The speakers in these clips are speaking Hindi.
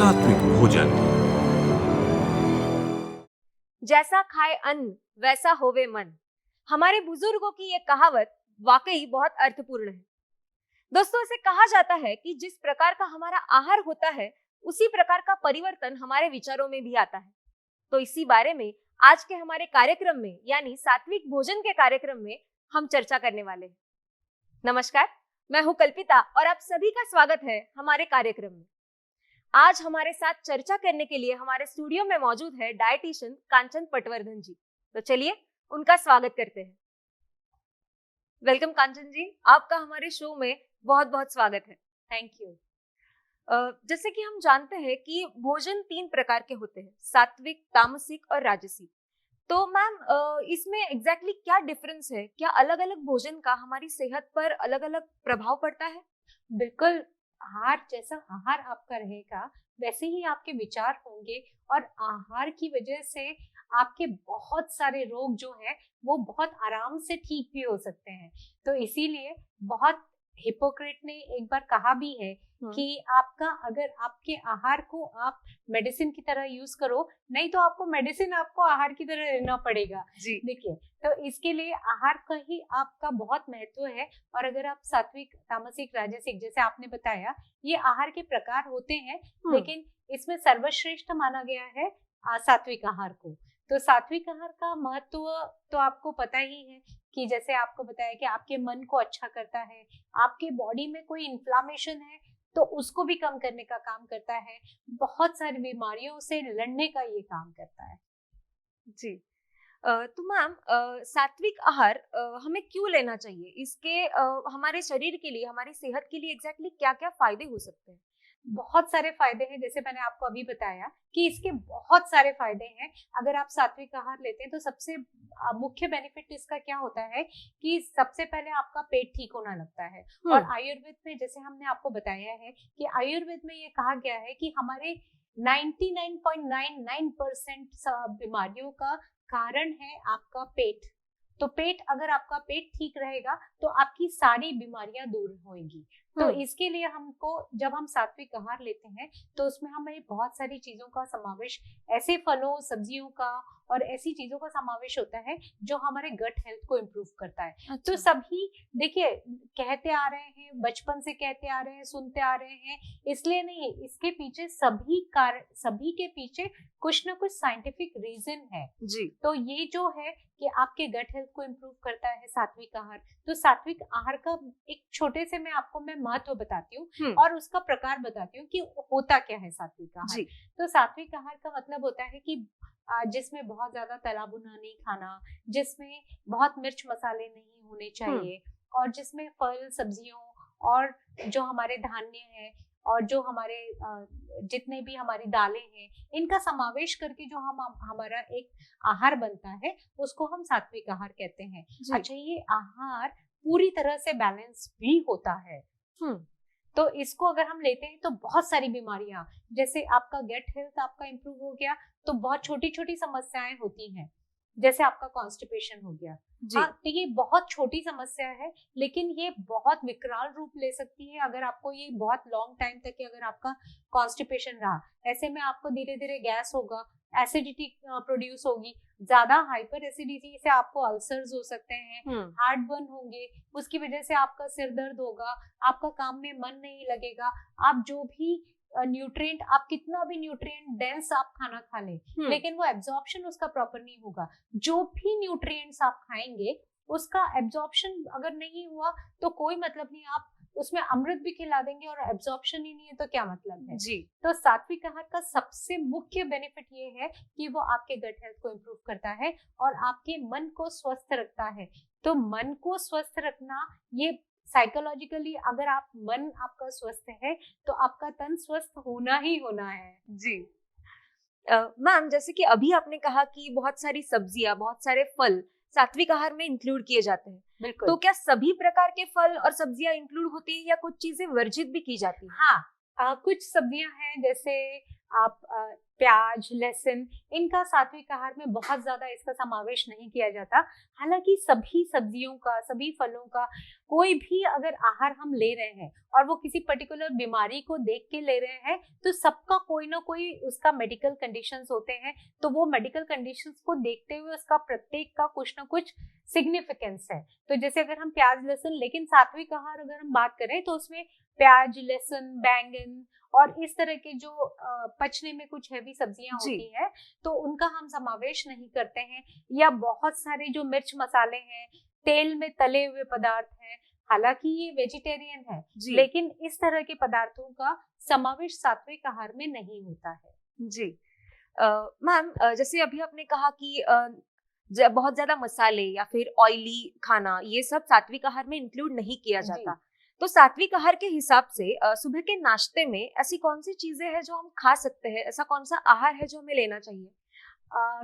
सात्विक भोजन। जैसा खाए अन्न वैसा होवे मन। हमारे बुजुर्गों की ये कहावत वाकई बहुत अर्थपूर्ण है। दोस्तों, इसे कहा जाता है कि जिस प्रकार का हमारा आहार होता है उसी प्रकार का परिवर्तन हमारे विचारों में भी आता है। तो इसी बारे में आज के हमारे कार्यक्रम में यानी सात्विक भोजन के कार्यक्रम में हम चर्चा करने वाले हैं। नमस्कार, मैं हूं कल्पिता और आप सभी का स्वागत है हमारे कार्यक्रम में। आज हमारे साथ चर्चा करने के लिए हमारे स्टूडियो में मौजूद है डायटीशियन कांचन पटवर्धन जी। तो चलिए उनका स्वागत करते हैं। वेलकम कांचन जी, आपका हमारे शो में बहुत बहुत स्वागत है। Thank you. जैसे कि हम जानते हैं कि भोजन 3 प्रकार के होते हैं, सात्विक, तामसिक और राजसिक। तो मैम, इसमें एग्जैक्टली क्या डिफरेंस है? क्या अलग अलग भोजन का हमारी सेहत पर अलग अलग प्रभाव पड़ता है? बिल्कुल, आहार जैसा आहार आपका रहेगा वैसे ही आपके विचार होंगे और आहार की वजह से आपके बहुत सारे रोग जो है वो बहुत आराम से ठीक भी हो सकते हैं। तो इसीलिए बहुत हिपोक्रेट ने एक बार कहा भी है कि आपका अगर आपके आहार को आप मेडिसिन की तरह यूज करो, नहीं तो आपको मेडिसिन आपको आहार की तरह लेना पड़ेगा। जी देखिए, तो इसके लिए आहार का ही आपका बहुत महत्व है। और अगर आप सात्विक, तामसिक, राजसिक जैसे आपने बताया, ये आहार के प्रकार होते हैं, लेकिन इसमें सर्वश्रेष्ठ माना गया है सात्विक आहार को। तो सात्विक आहार का महत्व तो आपको पता ही है कि जैसे आपको बताया कि आपके मन को अच्छा करता है, आपके बॉडी में कोई इन्फ्लामेशन है तो उसको भी कम करने का काम करता है, बहुत सारी बीमारियों से लड़ने का ये काम करता है। जी, तो मैम, सात्विक आहार हमें क्यों लेना चाहिए? इसके हमारे शरीर के लिए, हमारी सेहत के लिए एग्जैक्टली क्या क्या फायदे हो सकते हैं? बहुत सारे फायदे हैं, जैसे मैंने आपको अभी बताया कि इसके बहुत सारे फायदे हैं। अगर आप सात्विक आहार लेते हैं तो सबसे मुख्य बेनिफिट इसका क्या होता है कि सबसे पहले आपका पेट ठीक होना लगता है। और आयुर्वेद में, जैसे हमने आपको बताया है कि आयुर्वेद में ये कहा गया है कि हमारे 99.99% बीमारियों का कारण है आपका पेट। तो पेट, अगर आपका पेट ठीक रहेगा तो आपकी सारी बीमारियां दूर होंगी। तो इसके लिए हमको, जब हम सात्विक आहार लेते हैं तो उसमें हमें बहुत सारी चीजों का समावेश, ऐसे फलों, सब्जियों का और ऐसी चीजों का समावेश होता है जो हमारे गट हेल्थ को इम्प्रूव करता है। अच्छा। तो सभी देखिए, कहते आ रहे हैं, बचपन से कहते आ रहे हैं, सुनते आ रहे हैं, इसलिए नहीं, इसके पीछे सभी के पीछे कुछ ना कुछ साइंटिफिक रीजन है। जी। तो ये जो है कि आपके गट हेल्थ को इम्प्रूव करता है सात्विक आहार। तो सात्विक आहार का एक छोटे से मैं आपको महत्व बताती हूँ और उसका प्रकार बताती हूँ कि होता क्या है सात्विक आहार। तो सात्विक आहार का मतलब होता है कि जिसमें बहुत ज्यादा तला भुना नहीं खाना, जिसमें बहुत मिर्च मसाले नहीं होने चाहिए, और जिसमें फल, सब्जियों और जो हमारे धान्य है और जो हमारे जितने भी हमारी दालें हैं, इनका समावेश करके जो हमारा एक आहार बनता है उसको हम सात्विक आहार कहते हैं। अच्छा, ये आहार पूरी तरह से बैलेंस भी होता है। तो इसको अगर हम लेते हैं तो बहुत सारी बीमारियां, जैसे आपका गट हेल्थ आपका इम्प्रूव हो गया तो बहुत छोटी छोटी समस्याएं होती हैं, जैसे आपका कॉन्स्टिपेशन हो गया। हाँ, तो ये बहुत छोटी समस्या है लेकिन ये बहुत विकराल रूप ले सकती है अगर आपको ये बहुत लॉन्ग टाइम तक अगर आपका कॉन्स्टिपेशन रहा। ऐसे में आपको धीरे धीरे गैस होगा, एसिडिटी प्रोड्यूस होगी, ज्यादा हाइपर एसिडिटी से आपको अल्सर्स हो सकते हैं, हार्ट बर्न होंगे, उसकी वजह से आपका सिर दर्द होगा, आपका काम में मन नहीं लगेगा। आप जो भी न्यूट्रिएंट, आप कितना भी न्यूट्रिएंट डेंस आप खाना खा लें, लेकिन वो एब्जॉर्प्शन उसका प्रॉपर नहीं होगा। जो भी न्यूट्रिएंट्स आप खाएंगे उसका एब्जॉर्प्शन अगर नहीं हुआ तो कोई मतलब नहीं। आप उसमें अमृत भी खिला देंगे और एब्जॉर्प्शन ही नहीं है तो क्या मतलब है। जी। तो सात्विक आहार का सबसे मुख्य बेनिफिट ये है कि वो आपके गट हेल्थ को इम्प्रूव करता है और आपके मन को स्वस्थ रखता है। तो मन को स्वस्थ रखना, ये साइकोलॉजिकली अगर आप, मन आपका स्वस्थ है तो आपका तन स्वस्थ होना ही होना है। जी मैम, जैसे कि अभी आपने कहा कि बहुत सारी सब्जियां, बहुत सारे फल सात्विक आहार में इंक्लूड किए जाते हैं। बिल्कुल। तो क्या सभी प्रकार के फल और सब्जियां इंक्लूड होती है या कुछ चीजें वर्जित भी की जाती है? हाँ, कुछ सब्जियां हैं, जैसे आप प्याज, लहसुन, इनका सात्विक आहार में बहुत ज्यादा इसका समावेश नहीं किया जाता। हालांकि सभी सब्जियों का, सभी फलों का, कोई भी अगर आहार हम ले रहे हैं और वो किसी पर्टिकुलर बीमारी को देख के ले रहे हैं, तो सबका कोई ना कोई उसका मेडिकल कंडीशंस होते हैं। तो वो मेडिकल कंडीशंस को देखते हुए उसका प्रत्येक का कुछ ना कुछ सिग्निफिकेंस है। तो जैसे अगर हम प्याज, लहसुन, लेकिन सात्विक आहार अगर हम बात करें तो उसमें प्याज, लहसुन, बैंगन और इस तरह के जो पचने में कुछ हैवी सब्जियां होती है, तो उनका हम समावेश नहीं करते हैं। या बहुत सारे जो मिर्च मसाले हैं, तेल में तले हुए पदार्थ हैं, हालांकि ये वेजिटेरियन है, लेकिन इस तरह के पदार्थों का समावेश सात्विक आहार में नहीं होता है। जी मैम, जैसे अभी आपने कहा कि बहुत ज्यादा मसाले या फिर ऑयली खाना, ये सब सात्विक आहार में इंक्लूड नहीं किया जाता। तो सात्विक आहार के हिसाब से सुबह के नाश्ते में ऐसी कौन सी चीजें हैं जो हम खा सकते हैं? ऐसा कौन सा आहार है जो हमें लेना चाहिए?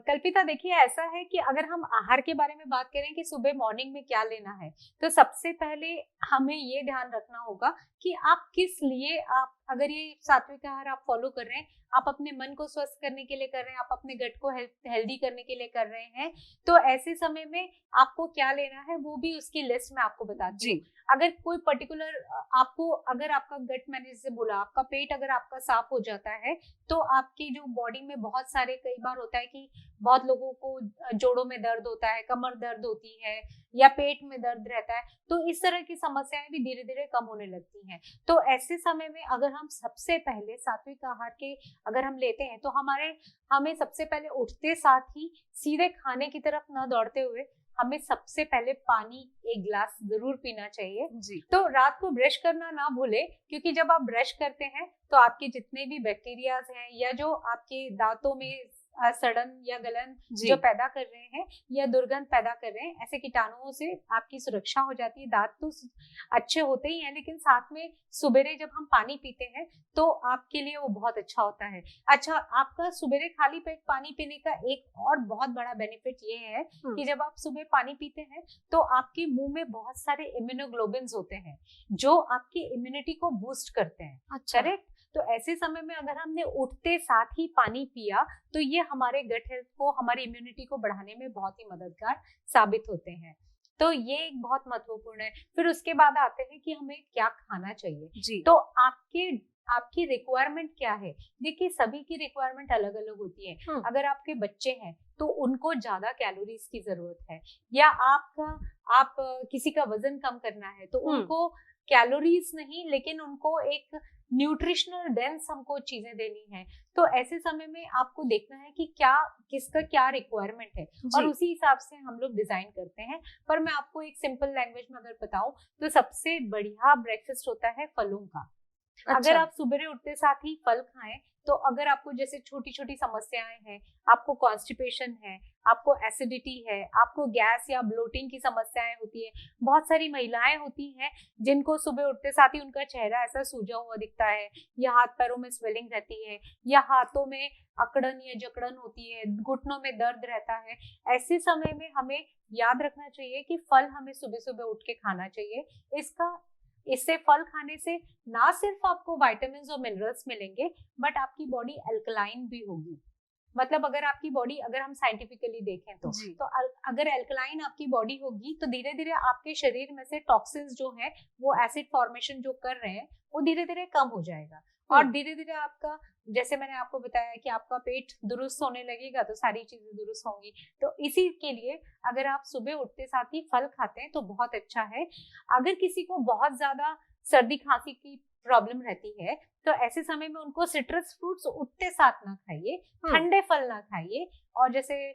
कल्पिता, देखिए ऐसा है कि अगर हम आहार के बारे में बात करें कि सुबह मॉर्निंग में क्या लेना है, तो सबसे पहले हमें ये ध्यान रखना होगा कि आप किस लिए, आप अगर ये सात्विक आहार आप फॉलो कर रहे हैं, आप अपने मन को स्वस्थ करने के लिए कर रहे हैं, आप अपने गट को हेल्दी करने के लिए कर रहे हैं, तो ऐसे समय में आपको क्या लेना है वो भी उसकी लिस्ट में आपको बताती हूँ। अगर कोई पर्टिकुलर आपको, अगर आपका गट, मैंने जैसे बोला, आपका पेट अगर आपका साफ हो जाता है, तो आपकी जो बॉडी में बहुत सारे, कई बार होता है कि बहुत लोगों को जोड़ों में दर्द होता है, कमर दर्द होती है, या पेट में दर्द रहता है, तो इस तरह की समस्याएं भी धीरे धीरे कम होने लगती हैं। तो ऐसे समय में अगर हम सबसे पहले सात्विक आहार के अगर हम लेते हैं, तो हमें सबसे पहले उठते साथ ही सीधे खाने की तरफ ना दौड़ते हुए हमें सबसे पहले पानी 1 गिलास जरूर पीना चाहिए। तो रात को ब्रश करना ना भूले, क्योंकि जब आप ब्रश करते हैं तो आपके जितने भी बैक्टीरियाज हैं या जो आपके दांतों में सड़न या गलन जो पैदा कर रहे हैं या दुर्गंध पैदा कर रहे हैं, ऐसे कीटाणुओं से आपकी सुरक्षा हो जाती है। दांत तो अच्छे होते ही हैं, लेकिन साथ में सुबेरे जब हम पानी पीते हैं तो आपके लिए वो बहुत अच्छा होता है। अच्छा, आपका सुबेरे खाली पेट पानी पीने का एक और बहुत बड़ा बेनिफिट ये है कि जब आप सुबह पानी पीते हैं तो आपके मुंह में बहुत सारे इम्यूनोग्लोबिन्स होते हैं जो आपकी इम्यूनिटी को बूस्ट करते हैं। अच्छा, करेक्ट? तो ऐसे समय में अगर हमने उठते साथ ही पानी पिया तो ये हमारे गट हेल्थ को, हमारी इम्यूनिटी को बढ़ाने में बहुत ही मददगार साबित होते हैं। तो ये एक बहुत महत्वपूर्ण है। फिर उसके बाद आते हैं कि हमें क्या खाना चाहिए। तो आपकी रिक्वायरमेंट क्या है? देखिए, सभी की रिक्वायरमेंट अलग अलग होती है। अगर आपके बच्चे हैं तो उनको ज्यादा कैलोरीज की जरूरत है, या आप किसी का वजन कम करना है तो उनको कैलोरीज नहीं, लेकिन उनको एक न्यूट्रिशनल डेंस हमको चीजें देनी है। तो ऐसे समय में आपको देखना है कि किसका क्या रिक्वायरमेंट है और उसी हिसाब से हम लोग डिजाइन करते हैं। पर मैं आपको एक सिंपल लैंग्वेज में अगर बताऊं तो सबसे बढ़िया ब्रेकफास्ट होता है फलों का। अच्छा। अगर आप सुबह उठते साथ ही फल खाएं, तो अगर आपको जैसे छोटी छोटी समस्याएं हैं, आपको कॉन्स्टिपेशन है, आपको एसिडिटी है, आपको गैस या ब्लोटिंग की समस्याएं होती है, बहुत सारी महिलाएं होती हैं जिनको सुबह उठते साथ ही उनका चेहरा ऐसा सूजा हुआ दिखता है, या हाथ पैरों में स्वेलिंग रहती है, या हाथों में अकड़न या जकड़न होती है, घुटनों में दर्द रहता है, ऐसे समय में हमें याद रखना चाहिए कि फल हमें सुबह सुबह उठ के खाना चाहिए। इससे फल खाने से ना सिर्फ आपको विटामिन्स और मिनरल्स मिलेंगे, बट आपकी बॉडी अल्कलाइन भी होगी। मतलब अगर आपकी बॉडी, अगर हम साइंटिफिकली देखें तो अगर अल्कलाइन आपकी बॉडी होगी तो धीरे धीरे आपके शरीर में से टॉक्सिन्स जो है, वो एसिड फॉर्मेशन जो कर रहे हैं, वो धीरे धीरे कम हो जाएगा। और धीरे धीरे आपका, जैसे मैंने आपको बताया कि आपका पेट दुरुस्त होने लगेगा तो सारी चीजें दुरुस्त होंगी। तो इसी के लिए अगर आप सुबह उठते साथ ही फल खाते हैं तो बहुत अच्छा है। अगर किसी को बहुत ज्यादा सर्दी खांसी की प्रॉब्लम रहती है तो ऐसे समय में उनको सिट्रस फ्रूट्स उठते साथ ना खाइए, ठंडे फल ना खाइए, और जैसे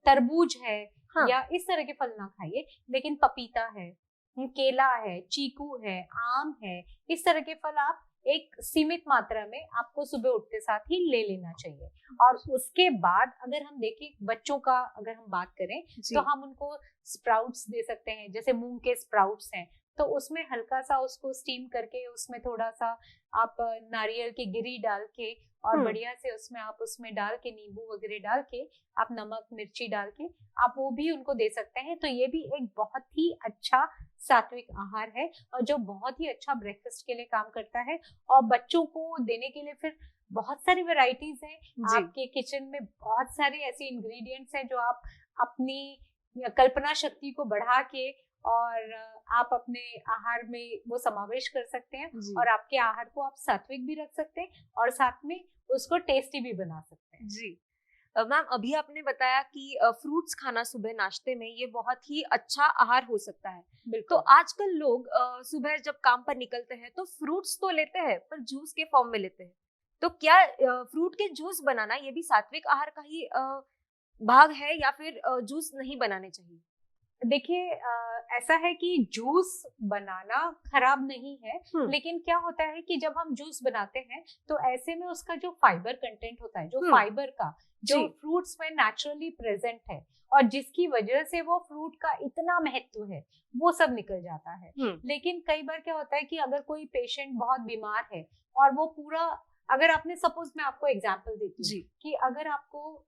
तरबूज है या इस तरह के फल ना खाइए, लेकिन पपीता है, केला है, चीकू है, आम है, इस तरह के फल आप एक सीमित मात्रा में आपको सुबह उठते साथ ही ले लेना चाहिए। और उसके बाद अगर हम देखें बच्चों का, अगर हम बात करें तो हम उनको स्प्राउट्स दे सकते हैं। जैसे मूंग के स्प्राउट्स हैं तो उसमें हल्का सा उसको स्टीम करके उसमें थोड़ा सा आप नारियल की गिरी डाल के और बढ़िया से उसमें डाल के नींबू वगैरह डाल के आप नमक मिर्ची डाल के आप वो भी उनको दे सकते हैं। तो ये भी एक बहुत ही अच्छा सात्विक आहार है और जो बहुत ही अच्छा ब्रेकफास्ट के लिए काम करता है। और बच्चों को देने के लिए फिर बहुत सारी वैरायटीज हैं जी। आपके किचन में, बहुत सारे ऐसे इंग्रेडिएंट्स हैं जो आप अपनी कल्पना शक्ति को बढ़ा के और आप अपने आहार में वो समावेश कर सकते हैं जी। और आपके आहार को आप सात्विक भी रख सकते हैं और साथ में उसको टेस्टी भी बना सकते हैं। जी। मैम, अभी आपने बताया कि फ्रूट्स खाना सुबह नाश्ते में ये बहुत ही अच्छा आहार हो सकता है। तो बिल्कुल। आजकल लोग सुबह जब काम पर निकलते हैं तो फ्रूट्स तो लेते हैं पर जूस के फॉर्म में लेते हैं। तो क्या फ्रूट के जूस बनाना ये भी सात्विक आहार का ही भाग है या फिर जूस नहीं बनाने चाहिए? देखिए ऐसा है कि जूस बनाना खराब नहीं है, लेकिन क्या होता है कि जब हम जूस बनाते हैं तो ऐसे में उसका जो फाइबर कंटेंट होता है, जो फाइबर का जो जी। फ्रूट्स में नेचुरली प्रेजेंट है और जिसकी वजह से वो फ्रूट का इतना महत्व है, वो सब निकल जाता है। लेकिन कई बार क्या होता है कि अगर कोई पेशेंट बहुत बीमार है और वो पूरा, अगर आपने सपोज, मैं आपको एग्जांपल देती हूँ कि अगर आपको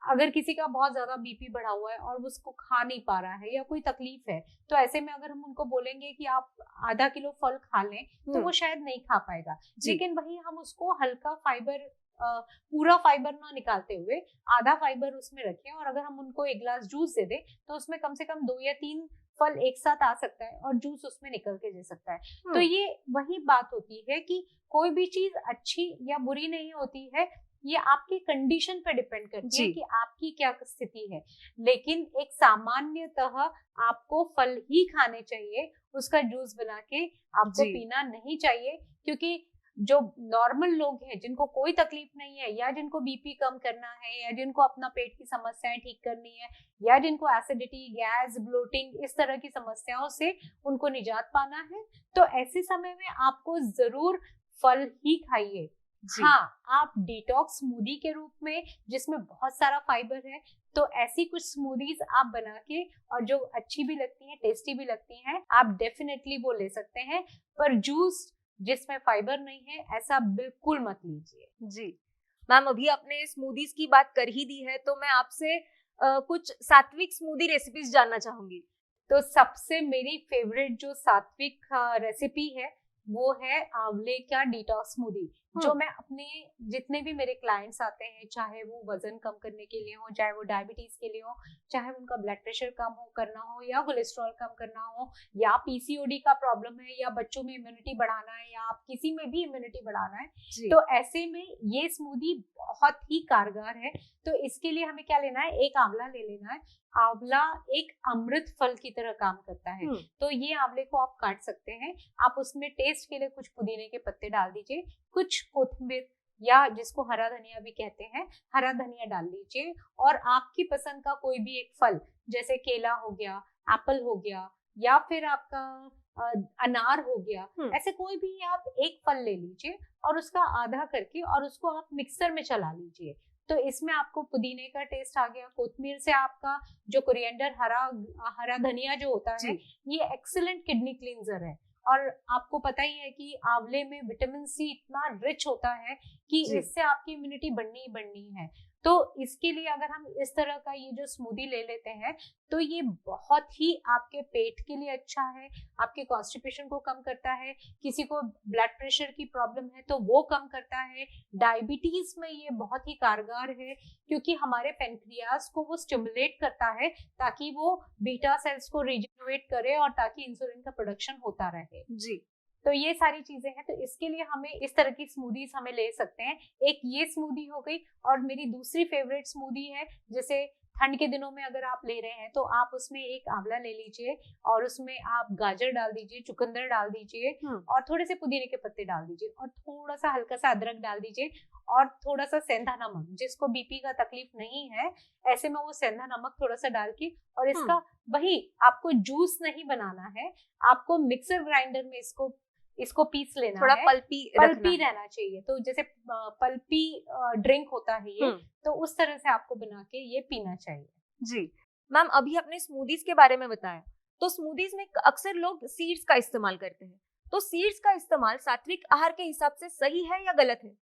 अगर किसी का बहुत ज्यादा बीपी बढ़ा हुआ है और वो उसको खा नहीं पा रहा है या कोई तकलीफ है, तो ऐसे में अगर हम उनको बोलेंगे कि आप आधा किलो फल खा लें तो वो शायद नहीं खा पाएगा। लेकिन वही हम उसको हल्का फाइबर, पूरा फाइबर ना निकालते हुए आधा फाइबर उसमें रखें और अगर हम उनको एक गिलास जूस दे दें तो उसमें कम से कम 2 या 3 फल एक साथ आ सकता है और जूस उसमें निकल के दे सकता है। तो ये वही बात होती है कि कोई भी चीज अच्छी या बुरी नहीं होती है, ये आपकी कंडीशन पे डिपेंड करती है कि आपकी क्या स्थिति है। लेकिन एक सामान्यतः आपको फल ही खाने चाहिए, उसका जूस बना के आपको पीना नहीं चाहिए, क्योंकि जो नॉर्मल लोग हैं जिनको कोई तकलीफ नहीं है या जिनको बीपी कम करना है या जिनको अपना पेट की समस्याएं ठीक करनी है या जिनको एसिडिटी, गैस, ब्लोटिंग इस तरह की समस्याओं से उनको निजात पाना है, तो ऐसे समय में आपको जरूर फल ही खाइए। हाँ, आप डिटॉक्स स्मूदी के रूप में, जिसमें बहुत सारा फाइबर है, तो ऐसी कुछ स्मूदीज आप बना के और जो अच्छी भी लगती हैं, टेस्टी भी लगती हैं, आप डेफिनेटली वो ले सकते हैं। पर जूस जिसमें फाइबर नहीं है, ऐसा बिल्कुल मत लीजिए। जी मैम, अभी आपने स्मूदीज की बात कर ही दी है तो मैं आपसे कुछ सात्विक स्मूदी रेसिपीज जानना चाहूंगी। तो सबसे मेरी फेवरेट जो सात्विक रेसिपी है वो है आंवले का डिटॉक्स स्मूदी, जो मैं अपने जितने भी मेरे क्लाइंट्स आते हैं, चाहे वो वजन कम करने के लिए हो, चाहे वो डायबिटीज के लिए हो, चाहे उनका ब्लड प्रेशर कम हो करना हो या कोलेस्ट्रॉल कम करना हो या पीसीओडी का प्रॉब्लम है या बच्चों में इम्यूनिटी बढ़ाना है या आप किसी में भी इम्यूनिटी बढ़ाना है, तो ऐसे में ये स्मूदी बहुत ही कारगर है। तो इसके लिए हमें क्या लेना है, एक आंवला ले लेना है। आंवला एक अमृत फल की तरह काम करता है, तो ये आंवले को आप काट सकते हैं। आप उसमें टेस्ट के लिए कुछ पुदीने के पत्ते डाल दीजिए, कुछ कोथिंबीर या जिसको हरा धनिया भी कहते हैं, हरा धनिया डाल लीजिए और आपकी पसंद का कोई भी एक फल, जैसे केला हो गया, एप्पल हो गया या फिर आपका अनार हो गया, ऐसे कोई भी आप एक फल ले लीजिए और उसका आधा करके और उसको आप मिक्सर में चला लीजिए। तो इसमें आपको पुदीने का टेस्ट आ गया, कोथमीर से आपका जो कोरिएंडर, हरा धनिया जो होता है, ये एक्सीलेंट किडनी क्लींजर है। और आपको पता ही है कि आंवले में विटामिन सी इतना रिच होता है कि इससे आपकी इम्यूनिटी बढ़नी ही बढ़नी है। तो इसके लिए अगर हम इस तरह का ये जो स्मूदी ले लेते हैं तो ये बहुत ही आपके पेट के लिए अच्छा है, आपके कॉन्स्टिपेशन को कम करता है, किसी को ब्लड प्रेशर की प्रॉब्लम है तो वो कम करता है, डायबिटीज में ये बहुत ही कारगर है क्योंकि हमारे पेनक्रियास को वो स्टिमुलेट करता है ताकि वो बीटा सेल्स को रिजेनरेट करे और ताकि इंसुलिन का प्रोडक्शन होता रहे। तो ये सारी चीजें हैं, तो इसके लिए हमें इस तरह की स्मूदीज हमें ले सकते हैं। एक ये स्मूदी हो गई और मेरी दूसरी फेवरेट स्मूदी है, जैसे ठंड के दिनों में अगर आप ले रहे हैं तो आप उसमें एक आंवला ले लीजिए और उसमें आप गाजर डाल दीजिए, चुकंदर डाल दीजिए और थोड़े से पुदीने के पत्ते डाल दीजिए और थोड़ा सा हल्का सा अदरक डाल दीजिए और थोड़ा सा सेंधा नमक, जिसको बीपी का तकलीफ नहीं है ऐसे में वो सेंधा नमक थोड़ा सा डाल के, और इसका वही आपको जूस नहीं बनाना है, आपको मिक्सर ग्राइंडर में इसको पीस लेना थोड़ा है, पल्पी रहना चाहिए। तो जैसे पल्पी ड्रिंक होता है ये, तो उस तरह से आपको बना के ये पीना चाहिए। जी मैम, अभी आपने स्मूदीज के बारे में बताया, तो स्मूदीज में अक्सर लोग सीड्स का इस्तेमाल करते हैं, तो सीड्स का इस्तेमाल सात्विक आहार के हिसाब से सही है या गलत है?